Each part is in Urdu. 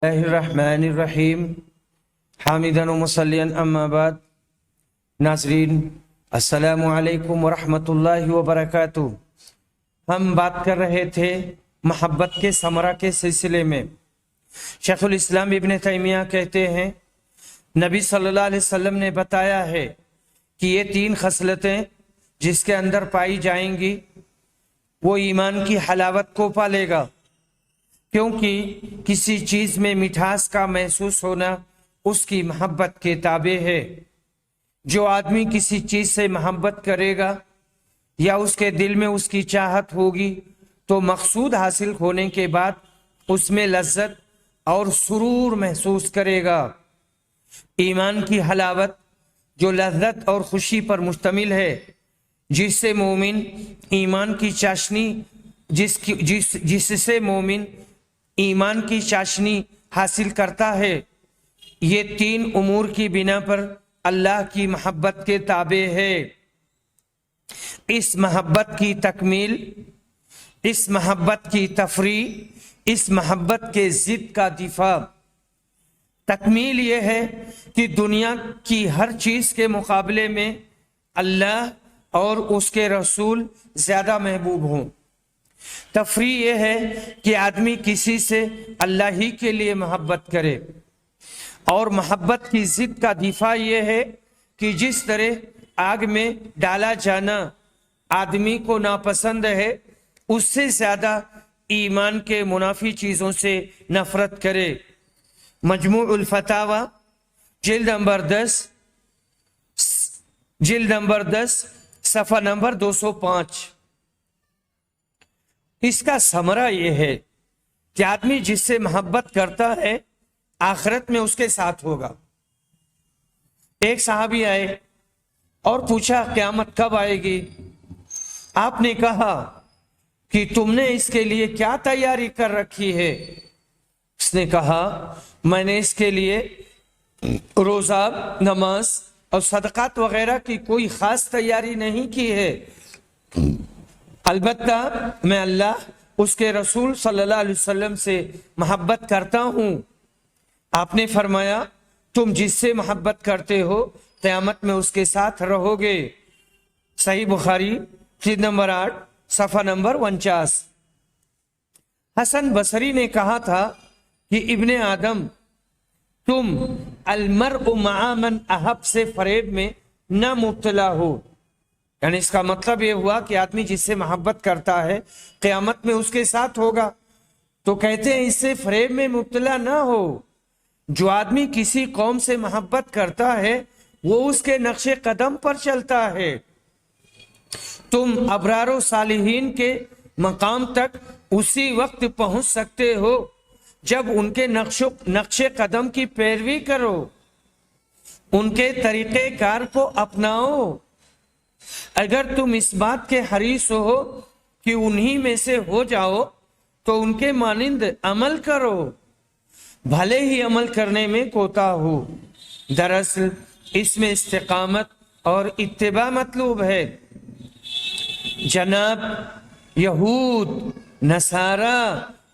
اللہ الرحمن الرحیم حامدن و مصلین اما بعد۔ ناظرین السلام علیکم ورحمۃ اللہ وبرکاتہ۔ ہم بات کر رہے تھے محبت کے ثمرہ کے سلسلے میں۔ شیخ الاسلام ابن تیمیہ کہتے ہیں نبی صلی اللہ علیہ وسلم نے بتایا ہے کہ یہ 3 خصلتیں جس کے اندر پائی جائیں گی وہ ایمان کی حلاوت کو پالے گا، کیونکہ کسی چیز میں مٹھاس کا محسوس ہونا اس کی محبت کے تابع ہے۔ جو آدمی کسی چیز سے محبت کرے گا یا اس کے دل میں اس کی چاہت ہوگی تو مقصود حاصل ہونے کے بعد اس میں لذت اور سرور محسوس کرے گا۔ ایمان کی حلاوت جو لذت اور خوشی پر مشتمل ہے، جس سے مومن ایمان کی چاشنی جس سے مومن ایمان کی چاشنی حاصل کرتا ہے، یہ 3 امور کی بنا پر اللہ کی محبت کے تابع ہے۔ اس محبت کی تکمیل، اس محبت کی تفریح، اس محبت کے ضد کا دفاع۔ تکمیل یہ ہے کہ دنیا کی ہر چیز کے مقابلے میں اللہ اور اس کے رسول زیادہ محبوب ہوں۔ تفریح یہ ہے کہ آدمی کسی سے اللہ ہی کے لیے محبت کرے، اور محبت کی ضد کا دفاع یہ ہے کہ جس طرح آگ میں ڈالا جانا آدمی کو ناپسند ہے، اس سے زیادہ ایمان کے منافی چیزوں سے نفرت کرے۔ مجموع الفتاوی جلد نمبر 10 صفحہ نمبر 205۔ اس کا ثمرہ یہ ہے کہ آدمی جس سے محبت کرتا ہے آخرت میں اس کے ساتھ ہوگا۔ ایک صحابی آئے اور پوچھا قیامت کب آئے گی؟ آپ نے کہا کہ تم نے اس کے لیے کیا تیاری کر رکھی ہے؟ اس نے کہا میں نے اس کے لیے روزہ، نماز اور صدقات وغیرہ کی کوئی خاص تیاری نہیں کی ہے، البتہ میں اللہ اس کے رسول صلی اللہ علیہ وسلم سے محبت کرتا ہوں۔ آپ نے فرمایا تم جس سے محبت کرتے ہو قیامت میں اس کے ساتھ رہو گے۔ صحیح بخاری جلد نمبر 8 صفحہ نمبر 49۔ حسن بصری نے کہا تھا کہ ابن آدم تم المرء مع من احب سے فریب میں نہ مبتلا ہو، یعنی اس کا مطلب یہ ہوا کہ آدمی جس سے محبت کرتا ہے قیامت میں اس کے ساتھ ہوگا۔ تو کہتے ہیں اس سے فریب میں مبتلا نہ ہو۔ جو آدمی کسی قوم سے محبت کرتا ہے وہ اس کے نقش قدم پر چلتا ہے۔ تم ابرار و صالحین کے مقام تک اسی وقت پہنچ سکتے ہو جب ان کے نقش قدم کی پیروی کرو، ان کے طریقہ کار کو اپناؤ۔ اگر تم اس بات کے حریص ہو کہ انہی میں سے ہو جاؤ تو ان کے مانند عمل کرو، بھلے ہی عمل کرنے میں کوتا ہو۔ دراصل اس میں استقامت اور اتباع مطلوب ہے۔ جناب یہود، نصارہ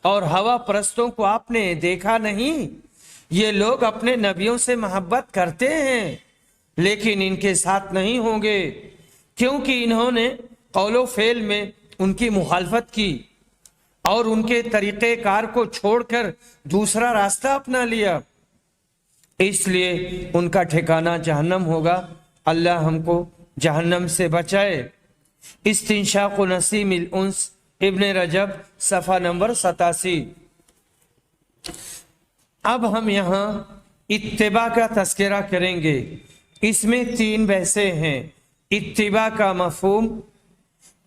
اور ہوا پرستوں کو آپ نے دیکھا نہیں؟ یہ لوگ اپنے نبیوں سے محبت کرتے ہیں لیکن ان کے ساتھ نہیں ہوں گے، کیونکہ انہوں نے قول و فعل میں ان کی مخالفت کی اور ان کے طریقہ کار کو چھوڑ کر دوسرا راستہ اپنا لیا، اس لیے ان کا ٹھکانہ جہنم ہوگا۔ اللہ ہم کو جہنم سے بچائے۔ استنشاق و نسیم الانس ابن رجب صفحہ نمبر 87۔ اب ہم یہاں اتباع کا تذکرہ کریں گے۔ اس میں 3 بحثیں ہیں۔ اتباع کا مفہوم،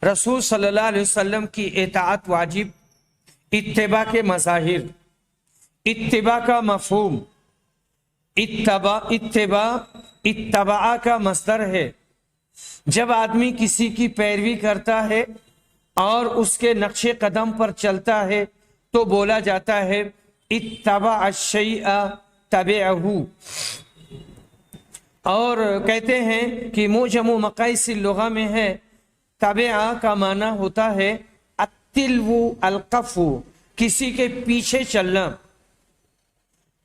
رسول صلی اللہ علیہ وسلم کی اطاعت واجب، اتباع کے مظاہر۔ اتباع کا مفہوم، اتباع کا مصدر ہے۔ جب آدمی کسی کی پیروی کرتا ہے اور اس کے نقش قدم پر چلتا ہے تو بولا جاتا ہے اتبع الشیء تبعہ، اور کہتے ہیں کہ موجم و مقایس اللغہ میں ہے تبعہ کا معنی ہوتا ہے التلو القفو، کسی کے پیچھے چلنا۔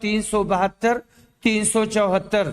372 374।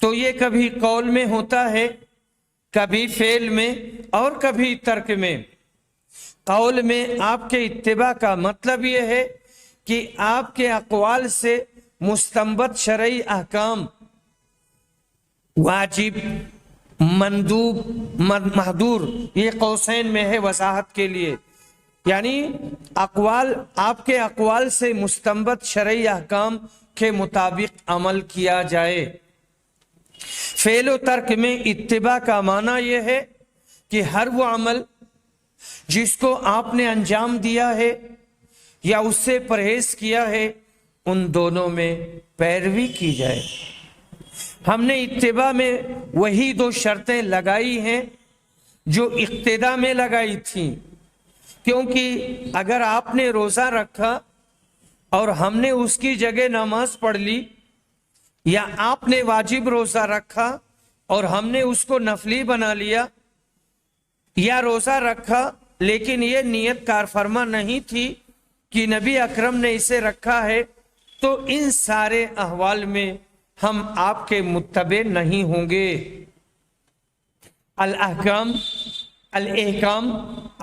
تو یہ کبھی قول میں ہوتا ہے، کبھی فعل میں اور کبھی ترک میں۔ قول میں آپ کے اتباع کا مطلب یہ ہے کہ آپ کے اقوال سے مستنبط شرعی احکام، واجب، مندوب، محظور، یہ قوسین میں ہے وضاحت کے لیے، یعنی اقوال، آپ کے اقوال سے مستنبط شرعی احکام کے مطابق عمل کیا جائے۔ فعل و ترک میں اتباع کا معنی یہ ہے کہ ہر وہ عمل جس کو آپ نے انجام دیا ہے یا اس سے پرہیز کیا ہے، ان دونوں میں پیروی کی جائے۔ ہم نے اتباع میں وہی دو شرطیں لگائی ہیں جو اقتداء میں لگائی تھیں، کیونکہ اگر آپ نے روزہ رکھا اور ہم نے اس کی جگہ نماز پڑھ لی، یا آپ نے واجب روزہ رکھا اور ہم نے اس کو نفلی بنا لیا، یا روزہ رکھا لیکن یہ نیت کار فرما نہیں تھی کہ نبی اکرم نے اسے رکھا ہے، تو ان سارے احوال میں ہم آپ کے متبع نہیں ہوں گے۔ الاحکام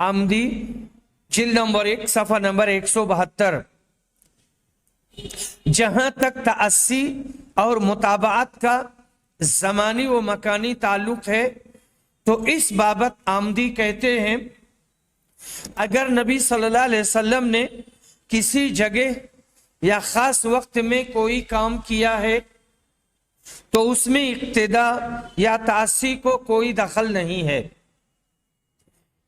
آمدی، جلد نمبر 1، صفحہ نمبر 172۔ جہاں تک تأسی اور متابعت کا زمانی و مکانی تعلق ہے تو اس بابت آمدی کہتے ہیں، اگر نبی صلی اللہ علیہ وسلم نے کسی جگہ یا خاص وقت میں کوئی کام کیا ہے تو اس میں اقتداء یا تأسی کو کوئی دخل نہیں ہے۔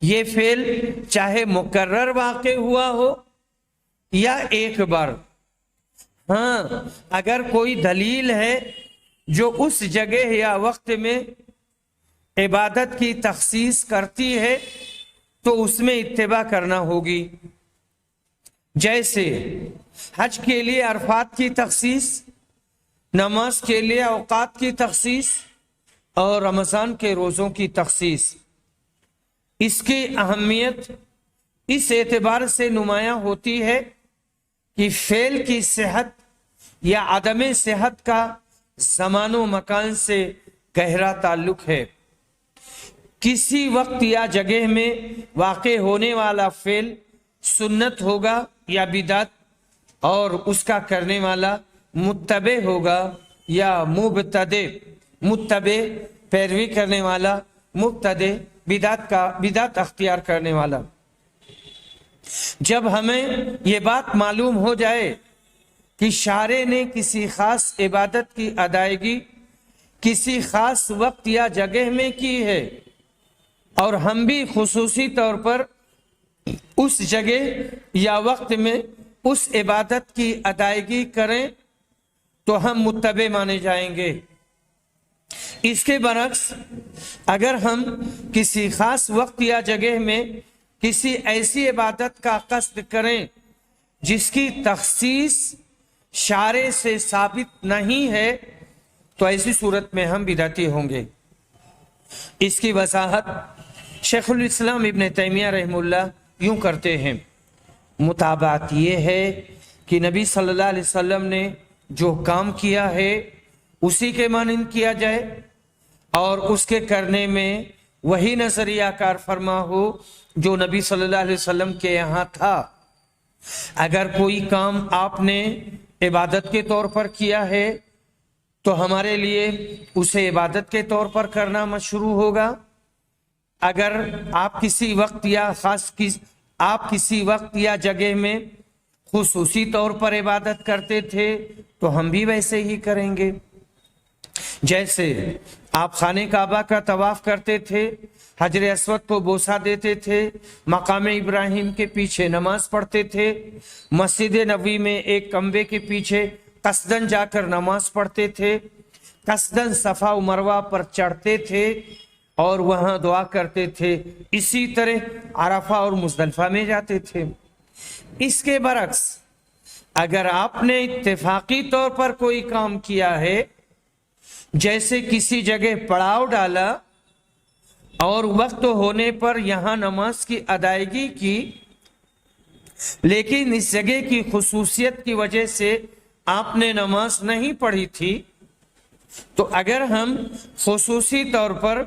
یہ فعل چاہے مکرر واقع ہوا ہو یا ایک بار، ہاں اگر کوئی دلیل ہے جو اس جگہ یا وقت میں عبادت کی تخصیص کرتی ہے تو اس میں اتباع کرنا ہوگی۔ جیسے حج کے لیے عرفات کی تخصیص، نماز کے لیے اوقات کی تخصیص اور رمضان کے روزوں کی تخصیص۔ اس کی اہمیت اس اعتبار سے نمایاں ہوتی ہے کہ فعل کی صحت یا عدم صحت کا زمان و مکان سے گہرا تعلق ہے۔ کسی وقت یا جگہ میں واقع ہونے والا فعل سنت ہوگا یا بدعت، اور اس کا کرنے والا متبع ہوگا یا مبتدع۔ متبع پیروی کرنے والا، مبتدع بدعت اختیار کرنے والا۔ جب ہمیں یہ بات معلوم ہو جائے کہ شارع نے کسی خاص عبادت کی ادائیگی کسی خاص وقت یا جگہ میں کی ہے اور ہم بھی خصوصی طور پر اس جگہ یا وقت میں اس عبادت کی ادائیگی کریں تو ہم متبع مانے جائیں گے۔ اس کے برعکس اگر ہم کسی خاص وقت یا جگہ میں کسی ایسی عبادت کا قصد کریں جس کی تخصیص شارع سے ثابت نہیں ہے تو ایسی صورت میں ہم بدعتی ہوں گے۔ اس کی وضاحت شیخ الاسلام ابن تیمیہ رحمہ اللہ یوں کرتے ہیں، متابعت یہ ہے کہ نبی صلی اللہ علیہ وسلم نے جو کام کیا ہے اسی کے مانند کیا جائے اور اس کے کرنے میں وہی نظریہ کار فرما ہو جو نبی صلی اللہ علیہ وسلم کے یہاں تھا۔ اگر کوئی کام آپ نے عبادت کے طور پر کیا ہے تو ہمارے لیے اسے عبادت کے طور پر کرنا مشروع ہوگا۔ اگر آپ کسی وقت یا جگہ میں خصوصی طور پر عبادت کرتے تھے تو ہم بھی ویسے ہی کریں گے۔ جیسے آپ خانہ کعبہ کا طواف کرتے تھے، حجر اسود کو بوسہ دیتے تھے، مقام ابراہیم کے پیچھے نماز پڑھتے تھے، مسجد نبوی میں ایک کعبے کے پیچھے قصدن جا کر نماز پڑھتے تھے، قصدن صفا و مروہ پر چڑھتے تھے اور وہاں دعا کرتے تھے، اسی طرح عرفہ اور مزدلفہ میں جاتے تھے۔ اس کے برعکس اگر آپ نے اتفاقی طور پر کوئی کام کیا ہے، جیسے کسی جگہ پڑاؤ ڈالا اور وقت ہونے پر یہاں نماز کی ادائیگی کی، لیکن اس جگہ کی خصوصیت کی وجہ سے آپ نے نماز نہیں پڑھی تھی، تو اگر ہم خصوصی طور پر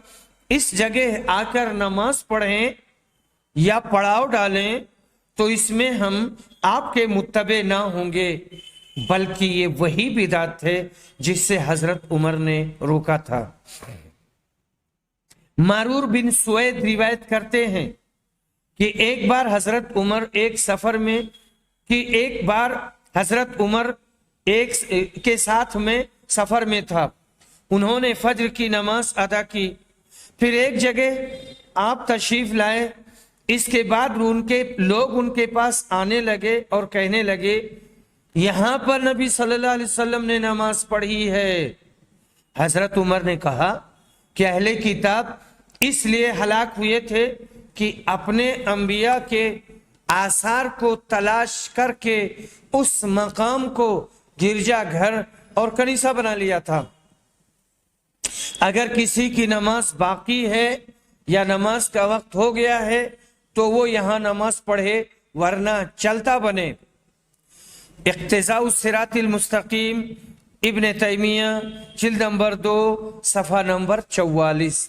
اس جگہ آ کر نماز پڑھیں یا پڑاؤ ڈالیں تو اس میں ہم آپ کے متبع نہ ہوں گے، بلکہ یہ وہی بدعت ہے جس سے حضرت عمر نے روکا تھا۔ مارور بن سوید روایت کرتے ہیں کہ ایک بار حضرت عمر ایک کے ساتھ میں سفر میں تھا، انہوں نے فجر کی نماز ادا کی، پھر ایک جگہ آپ تشریف لائے، اس کے بعد لوگ ان کے پاس آنے لگے اور کہنے لگے یہاں پر نبی صلی اللہ علیہ وسلم نے نماز پڑھی ہے۔ حضرت عمر نے کہا کہ اہل کتاب اس لیے ہلاک ہوئے تھے کہ اپنے انبیاء کے آثار کو تلاش کر کے اس مقام کو گرجا گھر اور کنیسہ بنا لیا تھا۔ اگر کسی کی نماز باقی ہے یا نماز کا وقت ہو گیا ہے تو وہ یہاں نماز پڑھے، ورنہ چلتا بنے۔ اقتضاء الصراط المستقیم ابن تیمیہ جلد نمبر 2 صفحہ نمبر 44۔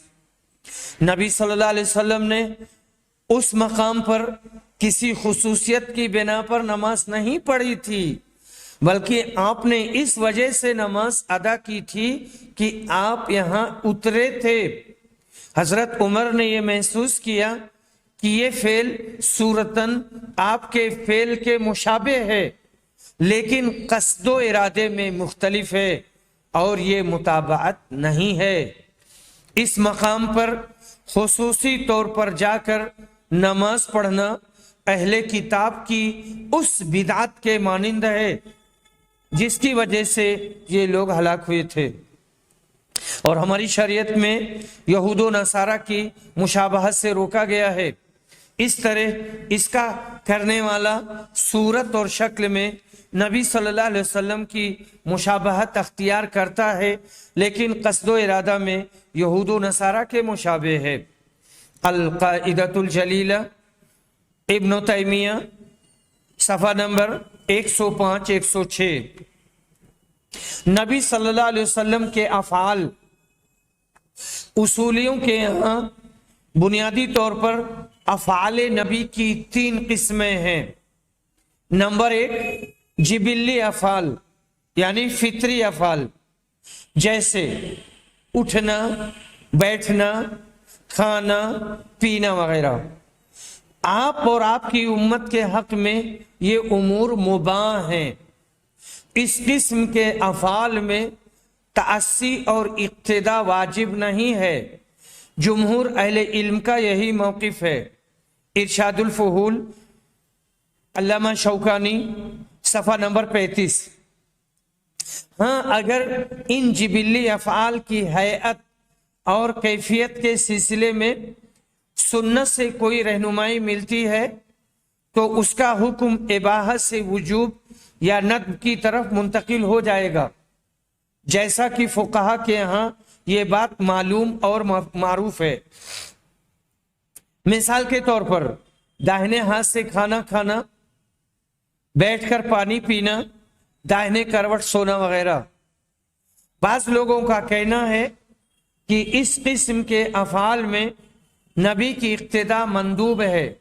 نبی صلی اللہ علیہ وسلم نے اس مقام پر کسی خصوصیت کی بنا پر نماز نہیں پڑھی تھی، بلکہ آپ نے اس وجہ سے نماز ادا کی تھی کہ آپ یہاں اترے تھے۔ حضرت عمر نے یہ محسوس کیا کہ یہ فعل صورتاً آپ کے فعل کے مشابہ ہے، لیکن قصد و ارادے میں مختلف ہے اور یہ مطابعت نہیں ہے۔ اس مقام پر خصوصی طور پر جا کر نماز پڑھنا اہل کتاب کی اس بدعت کے مانند ہے جس کی وجہ سے یہ لوگ ہلاک ہوئے تھے، اور ہماری شریعت میں یہود و نصارہ کی مشابہت سے روکا گیا ہے۔ اس طرح اس کا کرنے والا صورت اور شکل میں نبی صلی اللہ علیہ وسلم کی مشابہت اختیار کرتا ہے، لیکن قصد و ارادہ میں یہود و نصارہ کے مشابہ ہے۔ القاعدۃ الجلیلہ ابن تیمیہ صفحہ نمبر 105-106۔ نبی صلی اللہ علیہ وسلم کے افعال اصولیوں کے یہاں بنیادی طور پر افعال نبی کی 3 قسمیں ہیں۔ نمبر 1 جبلی افعال یعنی فطری افعال، جیسے اٹھنا، بیٹھنا، کھانا، پینا وغیرہ۔ آپ اور آپ کی امت کے حق میں یہ امور مباح ہیں۔ اس قسم کے افعال میں تعصی اور اقتداء واجب نہیں ہے۔ جمہور اہل علم کا یہی موقف ہے۔ ارشاد الفحول علامہ شوکانی صفحہ نمبر 35۔ ہاں، اگر ان جبلی افعال کی ہیئت اور کیفیت کے سلسلے میں سنت سے کوئی رہنمائی ملتی ہے تو اس کا حکم اباحت سے وجوب یا ندب کی طرف منتقل ہو جائے گا، جیسا کہ فقہا کے ہاں یہ بات معلوم اور معروف ہے۔ مثال کے طور پر داہنے ہاتھ سے کھانا کھانا، بیٹھ کر پانی پینا، داہنے کروٹ سونا وغیرہ۔ بعض لوگوں کا کہنا ہے کہ اس قسم کے افعال میں نبی کی اقتداء مندوب ہے۔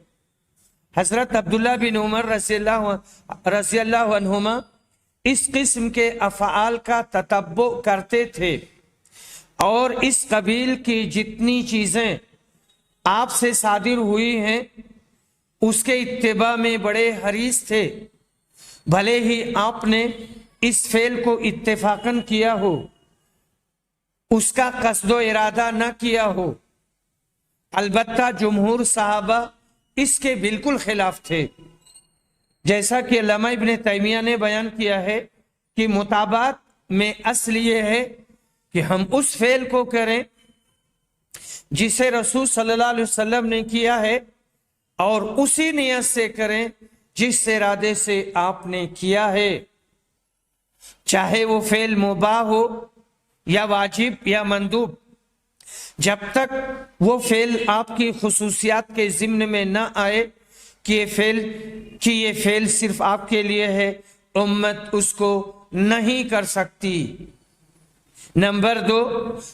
حضرت عبداللہ بن عمر رضی اللہ عنہما اس قسم کے افعال کا تتبع کرتے تھے اور اس قبیل کی جتنی چیزیں آپ سے صادر ہوئی ہیں اس کے اتباع میں بڑے حریص تھے، بھلے ہی آپ نے اس فعل کو اتفاقاً کیا ہو، اس کا قصد و ارادہ نہ کیا ہو۔ البتہ جمہور صحابہ اس کے بالکل خلاف تھے، جیسا کہ علامہ ابن تیمیہ نے بیان کیا ہے کہ مطابعت میں اصل یہ ہے کہ ہم اس فعل کو کریں جسے رسول صلی اللہ علیہ وسلم نے کیا ہے اور اسی نیت سے کریں جس ارادے سے آپ نے کیا ہے، چاہے وہ فعل مباح ہو یا واجب یا مندوب، جب تک وہ فعل آپ کی خصوصیات کے ضمن میں نہ آئے کہ یہ فعل صرف آپ کے لیے ہے، امت اس کو نہیں کر سکتی۔ نمبر 2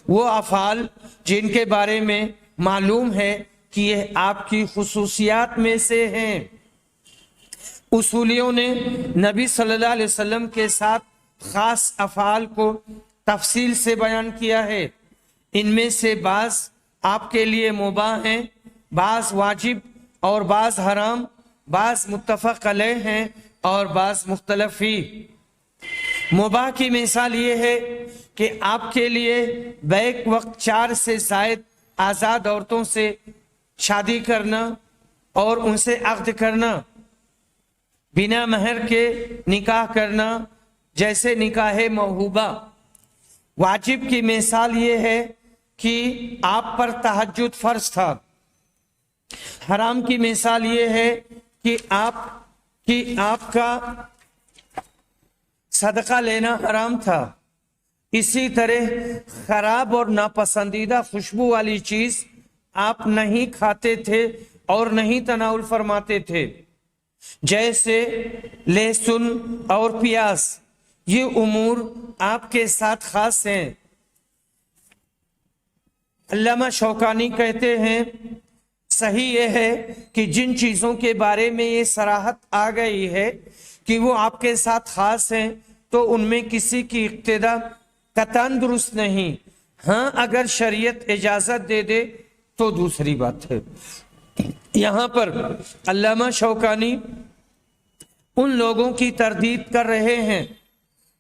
وہ افعال جن کے بارے میں معلوم ہے کہ یہ آپ کی خصوصیات میں سے ہیں۔ اصولیوں نے نبی صلی اللہ علیہ وسلم کے ساتھ خاص افعال کو تفصیل سے بیان کیا ہے۔ ان میں سے بعض آپ کے لیے مباح ہیں، بعض واجب اور بعض حرام، بعض متفق علیہ ہیں اور بعض مختلف فی۔ مباح کی مثال یہ ہے کہ آپ کے لیے بیک وقت 4 سے زائد آزاد عورتوں سے شادی کرنا اور ان سے عقد کرنا، بنا مہر کے نکاح کرنا جیسے نکاح موہوبہ۔ واجب کی مثال یہ ہے کہ آپ پر تہجد فرض تھا۔ حرام کی مثال یہ ہے کہ آپ کا صدقہ لینا حرام تھا۔ اسی طرح خراب اور ناپسندیدہ خوشبو والی چیز آپ نہیں کھاتے تھے اور نہیں تناول فرماتے تھے، جیسے لہسن اور پیاز۔ یہ امور آپ کے ساتھ خاص ہیں۔ علامہ شوکانی کہتے ہیں صحیح یہ ہے کہ جن چیزوں کے بارے میں یہ صراحت آ گئی ہے کہ وہ آپ کے ساتھ خاص ہیں تو ان میں کسی کی اقتدا قطعاً درست نہیں۔ ہاں اگر شریعت اجازت دے دے تو دوسری بات ہے۔ یہاں پر علامہ شوکانی ان لوگوں کی تردید کر رہے ہیں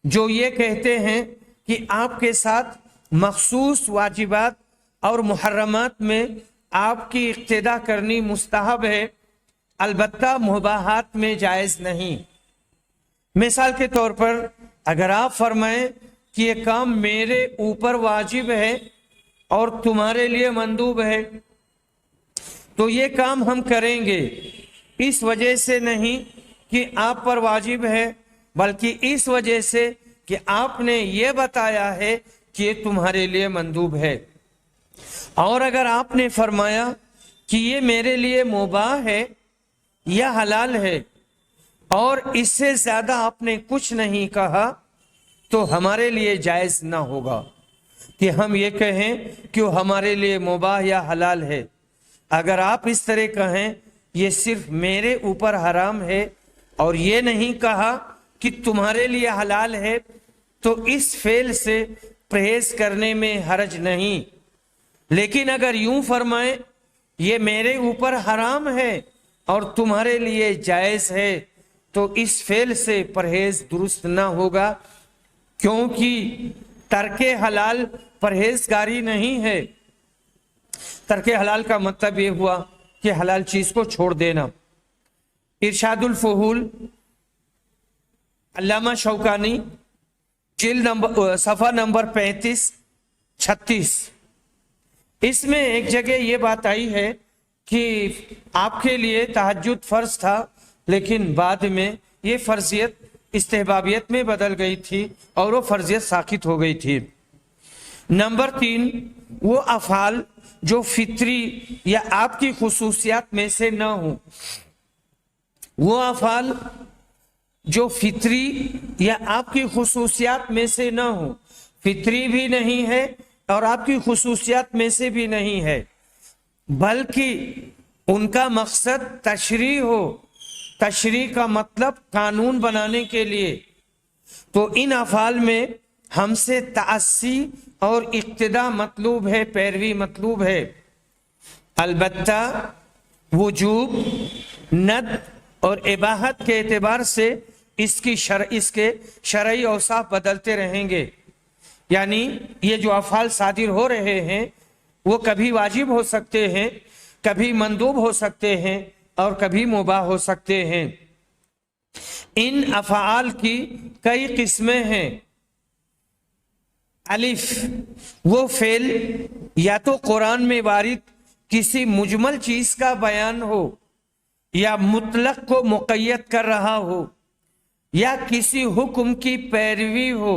جو یہ کہتے ہیں کہ آپ کے ساتھ مخصوص واجبات اور محرمات میں آپ کی اقتدا کرنی مستحب ہے، البتہ مباحات میں جائز نہیں۔ مثال کے طور پر اگر آپ فرمائیں کہ یہ کام میرے اوپر واجب ہے اور تمہارے لیے مندوب ہے تو یہ کام ہم کریں گے، اس وجہ سے نہیں کہ آپ پر واجب ہے بلکہ اس وجہ سے کہ آپ نے یہ بتایا ہے کہ یہ تمہارے لیے مندوب ہے۔ اور اگر آپ نے فرمایا کہ یہ میرے لیے مباح ہے یا حلال ہے اور اس سے زیادہ آپ نے کچھ نہیں کہا تو ہمارے لیے جائز نہ ہوگا کہ ہم یہ کہیں کہ وہ ہمارے لیے مباح یا حلال ہے۔ اگر آپ اس طرح کہیں یہ صرف میرے اوپر حرام ہے اور یہ نہیں کہا کہ تمہارے لیے حلال ہے تو اس فعل سے پرہیز کرنے میں حرج نہیں۔ لیکن اگر یوں فرمائیں یہ میرے اوپر حرام ہے اور تمہارے لیے جائز ہے تو اس فعل سے پرہیز درست نہ ہوگا، کیونکہ ترک حلال پرہیزگاری نہیں ہے۔ ترک حلال کا مطلب یہ ہوا کہ حلال چیز کو چھوڑ دینا۔ ارشاد الفحول علامہ شوکانی جلد صفحہ نمبر 35-36، اس میں ایک جگہ یہ بات آئی ہے کہ آپ کے لیے تہجد فرض تھا لیکن بعد میں یہ فرضیت استحبابیت میں بدل گئی تھی اور وہ فرضیت ساقط ہو گئی تھی۔ نمبر 3 وہ افعال جو فطری یا آپ کی خصوصیات میں سے نہ ہوں۔ وہ افعال جو فطری یا آپ کی خصوصیات میں سے نہ ہوں، فطری بھی نہیں ہے اور آپ کی خصوصیات میں سے بھی نہیں ہے، بلکہ ان کا مقصد تشریح ہو۔ تشریح کا مطلب قانون بنانے کے لیے، تو ان افعال میں ہم سے تعصی اور اقتداء مطلوب ہے، پیروی مطلوب ہے۔ البتہ وجوب، ند اور اباحت کے اعتبار سے اس کے شرعی اوصاف بدلتے رہیں گے۔ یعنی یہ جو افعال صادر ہو رہے ہیں وہ کبھی واجب ہو سکتے ہیں، کبھی مندوب ہو سکتے ہیں اور کبھی مباح ہو سکتے ہیں۔ ان افعال کی کئی قسمیں ہیں۔ الف، وہ فعل یا تو قرآن میں وارد کسی مجمل چیز کا بیان ہو یا مطلق کو مقید کر رہا ہو یا کسی حکم کی پیروی ہو،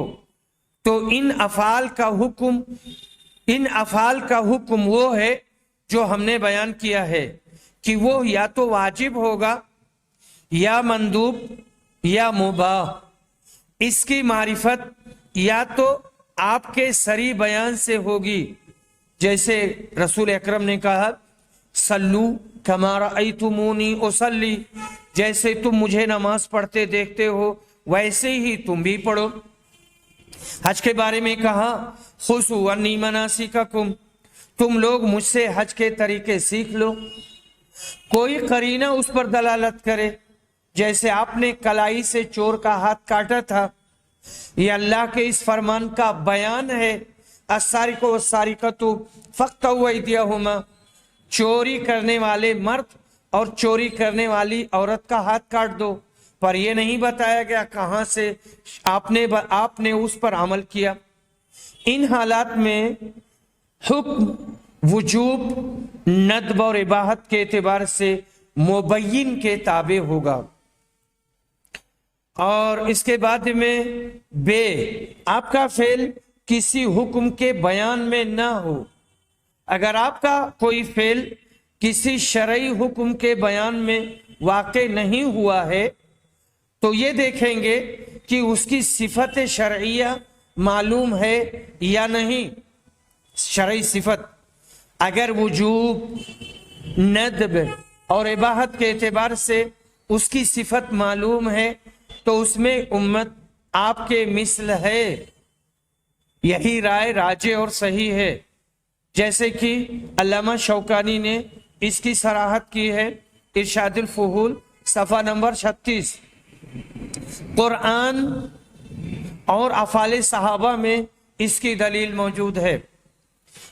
تو ان افعال کا حکم وہ ہے جو ہم نے بیان کیا ہے کہ وہ یا تو واجب ہوگا یا مندوب یا مباح۔ اس کی معرفت یا تو آپ کے سری بیان سے ہوگی، جیسے رسول اکرم نے کہا سلو کما رأیتمونی اصلی، جیسے تم مجھے نماز پڑھتے دیکھتے ہو ویسے ہی تم بھی پڑھو۔ حج کے بارے میں کہا خذوا عنی مناسککم، تم لوگ مجھ سے حج کے طریقے سیکھ لو۔ کوئی قرینہ اس پر دلالت کرے، جیسے آپ نے کلائی سے چور کا ہاتھ کاٹا تھا، یہ اللہ کے اس فرمان کا بیان ہے، السارق والسارقۃ فاقطعوا ایدیہما، چوری کرنے والے مرد اور چوری کرنے والی عورت کا ہاتھ کاٹ دو، پر یہ نہیں بتایا گیا کہاں سے آپ نے اس پر عمل کیا۔ ان حالات میں حکم وجوب، ندب اور اباحت کے اعتبار سے مبین کے تابع ہوگا۔ اور اس کے بعد میں بے، آپ کا فعل کسی حکم کے بیان میں نہ ہو۔ اگر آپ کا کوئی فعل کسی شرعی حکم کے بیان میں واقع نہیں ہوا ہے تو یہ دیکھیں گے کہ اس کی صفت شرعیہ معلوم ہے یا نہیں۔ شرعی صفت اگر وجوب، ندب اور اباحت کے اعتبار سے اس کی صفت معلوم ہے تو اس میں امت آپ کے مثل ہے، یہی رائے راجح اور صحیح ہے، جیسے کہ علامہ شوکانی نے اس کی صراحت کی ہے ارشاد الفحول صفحہ نمبر 36۔ قرآن اور افعال صحابہ میں اس کی دلیل موجود ہے۔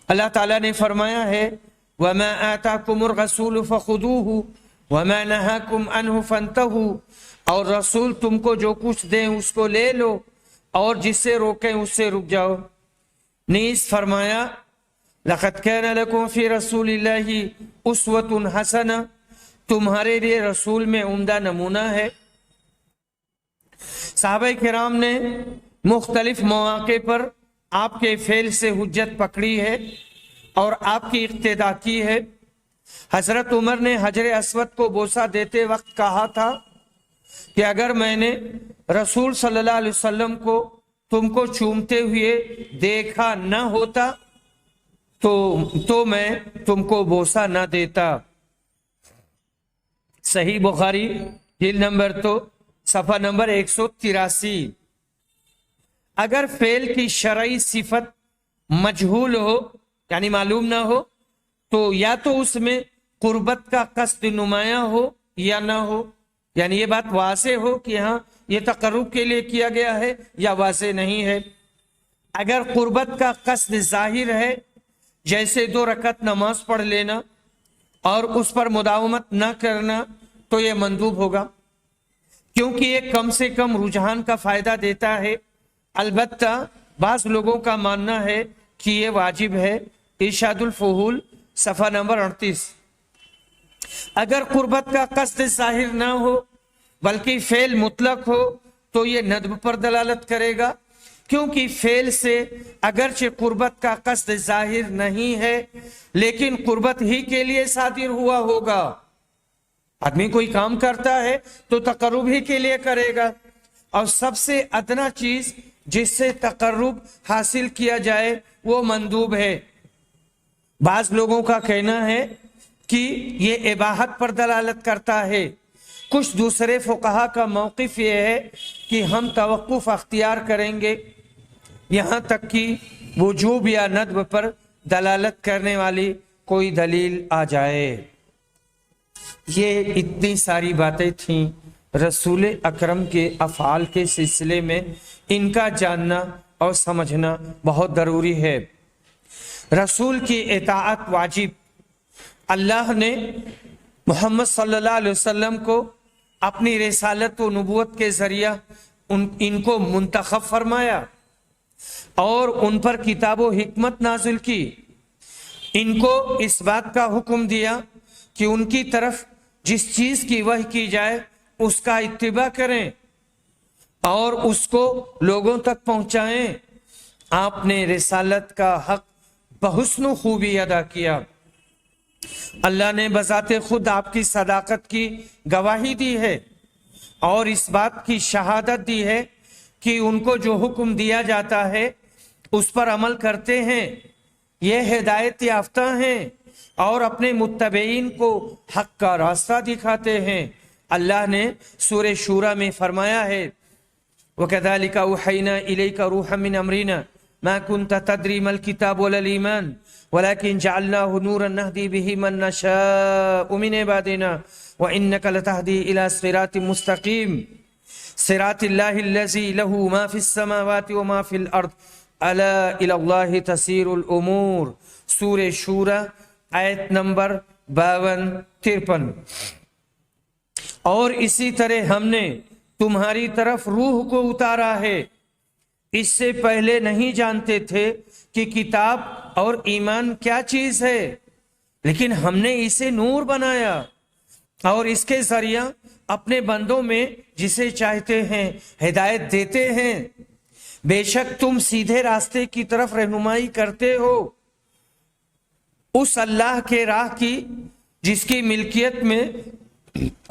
اللہ تعالیٰ نے فرمایا ہے وَمَا آتَاكُمُ الرَّسُولُ فَخُذُوهُ وَمَا نَهَاكُمْ عَنْهُ فَانْتَهُوا، اور رسول تم کو جو کچھ دیں اس کو لے لو اور جس سے روکیں اس سے رک جاؤ۔ نیز فرمایا لَقَدْ كَانَ لَكُمْ فِي رَسُولِ اللَّهِ أُسْوَةٌ حَسَنَةٌ، تمہارے لیے رسول میں عمدہ نمونہ ہے۔ صحابہ کرام نے مختلف مواقع پر آپ کے فعل سے حجت پکڑی ہے اور آپ کی اقتدا کی ہے۔ حضرت عمر نے حجر اسود کو بوسہ دیتے وقت کہا تھا کہ اگر میں نے رسول صلی اللہ علیہ وسلم کو تم کو چومتے ہوئے دیکھا نہ ہوتا تو میں تم کو بوسہ نہ دیتا۔ صحیح بخاری جلد نمبر 2 صفحہ نمبر 183۔ اگر فعل کی شرعی صفت مجہول ہو یعنی معلوم نہ ہو تو یا تو اس میں قربت کا قصد نمایاں ہو یا نہ ہو، یعنی یہ بات واضح ہو کہ ہاں یہ تقرب کے لیے کیا گیا ہے یا واضح نہیں ہے۔ اگر قربت کا قصد ظاہر ہے، جیسے 2 رکعت نماز پڑھ لینا اور اس پر مداومت نہ کرنا، تو یہ مندوب ہوگا، کیونکہ یہ کم سے کم رجحان کا فائدہ دیتا ہے۔ البتہ بعض لوگوں کا ماننا ہے کہ یہ واجب ہے، ارشاد الفحول صفحہ نمبر 38۔ اگر قربت کا قصد ظاہر نہ ہو بلکہ فعل مطلق ہو تو یہ ندب پر دلالت کرے گا، کیونکہ فعل سے اگرچہ قربت کا قصد ظاہر نہیں ہے لیکن قربت ہی کے لیے صادر ہوا ہوگا۔ آدمی کوئی کام کرتا ہے تو تقرب ہی کے لیے کرے گا، اور سب سے ادنا چیز جس سے تقرب حاصل کیا جائے وہ مندوب ہے۔ بعض لوگوں کا کہنا ہے کہ یہ اباحت پر دلالت کرتا ہے، کچھ دوسرے فقہا کا موقف یہ ہے کہ ہم توقف اختیار کریں گے یہاں تک کہ وجوب یا ندب پر دلالت کرنے والی کوئی دلیل آ جائے۔ یہ اتنی ساری باتیں تھیں رسول اکرم کے افعال کے سلسلے میں، ان کا جاننا اور سمجھنا بہت ضروری ہے۔ رسول کی اطاعت واجب۔ اللہ نے محمد صلی اللہ علیہ وسلم کو اپنی رسالت و نبوت کے ذریعہ ان کو منتخب فرمایا اور ان پر کتاب و حکمت نازل کی، ان کو اس بات کا حکم دیا کہ ان کی طرف جس چیز کی وحی کی جائے اس کا اتباع کریں اور اس کو لوگوں تک پہنچائیں۔ آپ نے رسالت کا حق بحسن و خوبی ادا کیا۔ اللہ نے بذات خود آپ کی صداقت کی گواہی دی ہے اور اس بات کی شہادت دی ہے کہ ان کو جو حکم دیا جاتا ہے اس پر عمل کرتے ہیں یہ ہدایت یافتہ ہیں اور اپنے متبعین کو حق کا راستہ دکھاتے ہیں۔ اللہ نے سورہ شورى میں فرمایا ہے وَكَذَلِكَ أَوْحَيْنَا إِلَيْكَ رُوحًا مِّنْ أَمْرِنَا مَا كُنْتَ تَدْرِي مَا الْكِتَابُ وَلَا الْإِيمَانُ وَلَكِنْ جَعَلْنَاهُ نُورًا نَهْدِي بِهِ مَن نَّشَاءُ مِنْ عِبَادِنَا وَإِنَّكَ لَتَهْدِي إِلَى صِرَاطٍ مُّسْتَقِيمٍ صِرَاطِ اللَّهِ الَّذِي لَهُ مَا فِي السَّمَاوَاتِ وَمَا فِي الْأَرْضِ أَلَا إِلَى اللَّهِ تَصِيرُ الْأُمُورُ سورہ شورى آیت نمبر 52-53۔ اور اسی طرح ہم نے تمہاری طرف روح کو اتارا ہے، اس سے پہلے نہیں جانتے تھے کہ کتاب اور ایمان کیا چیز ہے، لیکن ہم نے اسے نور بنایا اور اس کے ذریعہ اپنے بندوں میں جسے چاہتے ہیں ہدایت دیتے ہیں۔ بے شک تم سیدھے راستے کی طرف رہنمائی کرتے ہو اس اللہ کے راہ کی جس کی ملکیت میں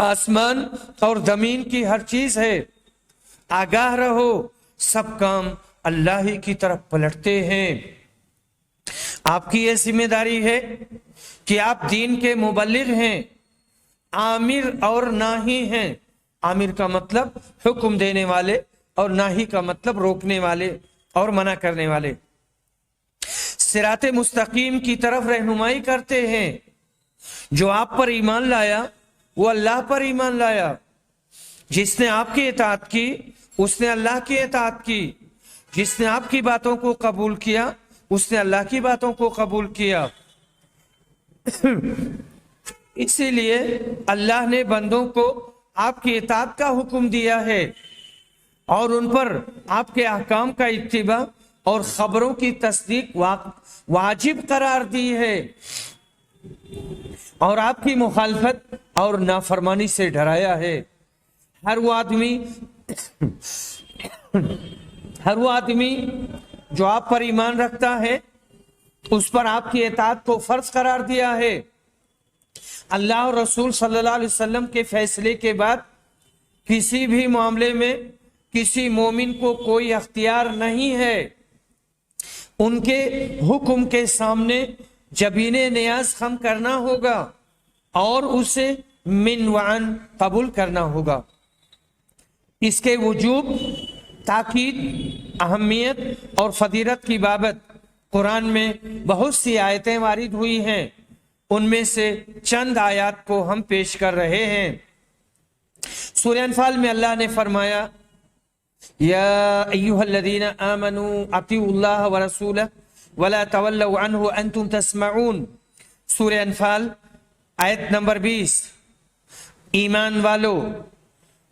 آسمان اور زمین کی ہر چیز ہے۔ آگاہ رہو سب کام اللہ ہی کی طرف پلٹتے ہیں۔ آپ کی یہ ذمہ داری ہے کہ آپ دین کے مبلغ ہیں، عامر اور ناہی ہیں۔ عامر کا مطلب حکم دینے والے اور ناہی کا مطلب روکنے والے اور منع کرنے والے۔ صراط مستقیم کی طرف رہنمائی کرتے ہیں۔ جو آپ پر ایمان لایا وہ اللہ پر ایمان لایا، جس نے آپ کی اطاعت کی اس نے اللہ کی اطاعت کی، جس نے آپ کی باتوں کو قبول کیا اس نے اللہ کی باتوں کو قبول کیا۔ اسی لیے اللہ نے بندوں کو آپ کی اطاعت کا حکم دیا ہے اور ان پر آپ کے احکام کا اتباع اور خبروں کی تصدیق واجب قرار دی ہے، اور آپ کی مخالفت اور نافرمانی سے ڈرایا ہے۔ ہر وہ آدمی جو آپ پر ایمان رکھتا ہے اس پر آپ کی اطاعت کو فرض قرار دیا ہے۔ اللہ اور رسول صلی اللہ علیہ وسلم کے فیصلے کے بعد کسی بھی معاملے میں کسی مومن کو کوئی اختیار نہیں ہے ان کے حکم کے سامنے جبین نیاز خم کرنا ہوگا اور اسے من وعن قبول کرنا ہوگا۔ اس کے وجوب، تاکید، اہمیت اور فضیلت کی بابت قرآن میں بہت سی آیتیں وارد ہوئی ہیں، ان میں سے چند آیات کو ہم پیش کر رہے ہیں۔ سورہ انفال میں اللہ نے فرمایا یا ایھا الذین آمنوا اطیعوا اللہ ورسولہ ولا تولوا عنہ وانتم تسمعون۔ سورہ انفال آیت نمبر 20۔ ایمان والو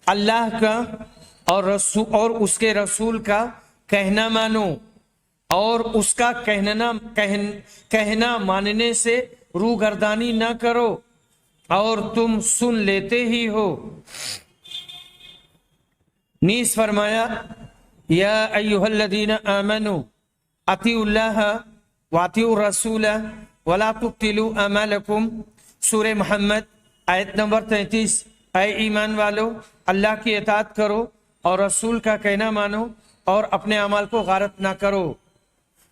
اللہ کا اور اس کے رسول کا کہنا مانو اور اس کا کہنا ماننے سے روگردانی نہ کرو اور تم سن لیتے ہی ہو۔ نیز فرمایا یا ایھا الذین آمنوا اطیعوا اللہ واطیعوا الرسول ولا تبطلوا اعمالکم۔ سورہ محمد آیت نمبر 33۔ اے ایمان والو اللہ کی اطاعت کرو اور رسول کا کہنا مانو اور اپنے اعمال کو غارت نہ کرو۔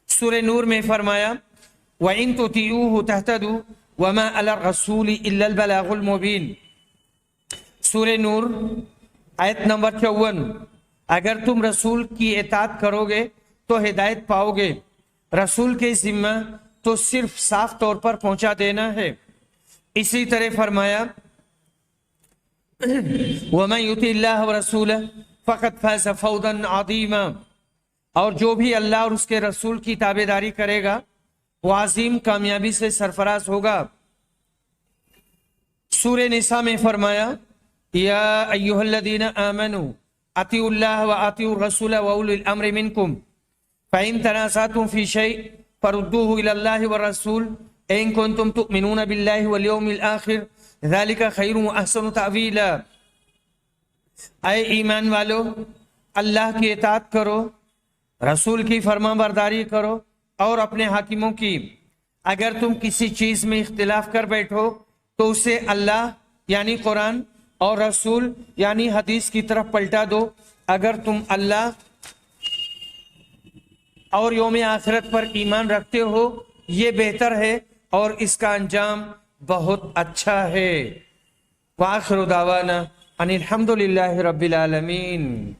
سورہ نور میں فرمایا وَإِن تُطِيعُوهُ تَهْتَدُوا وَمَا عَلَى الرَّسُولِ إِلَّا الْبَلَاغُ الْمُبِينُ۔ سورہ نور آیت نمبر 54۔ اگر تم رسول کی اطاعت کرو گے تو ہدایت پاؤ گے، رسول کے ذمہ تو صرف صاف طور پر پہنچا دینا ہے۔ اسی طرح فرمایا وَمَن يُطِعِ اللَّهَ وَرَسُولَهُ فَقَدْ فَازَ فَوْزًا عَظِيمًا۔ اور جو بھی اللہ اور اس کے رسول کی تابعداری کرے گا وہ عظیم کامیابی سے سرفراز ہوگا۔ سورہ نساء میں فرمایا یا ایھا الذین آمنوا اطیعوا اللہ واطیعوا الرسول واولی الامر منکم فإن تنازعتم فی شیء فردوه الی اللہ والرسول ان کنتم تؤمنون باللہ والیوم الآخر ذلک خیر واحسن تأویلا۔ اے ایمان والو اللہ کی اطاعت کرو، رسول کی فرما برداری کرو اور اپنے حاکموں کی۔ اگر تم کسی چیز میں اختلاف کر بیٹھو تو اسے اللہ یعنی قرآن اور رسول یعنی حدیث کی طرف پلٹا دو۔ اگر تم اللہ اور یوم آخرت پر ایمان رکھتے ہو یہ بہتر ہے اور اس کا انجام بہت اچھا ہے۔ وآخر دعوانا ان الحمد للہ رب العالمین۔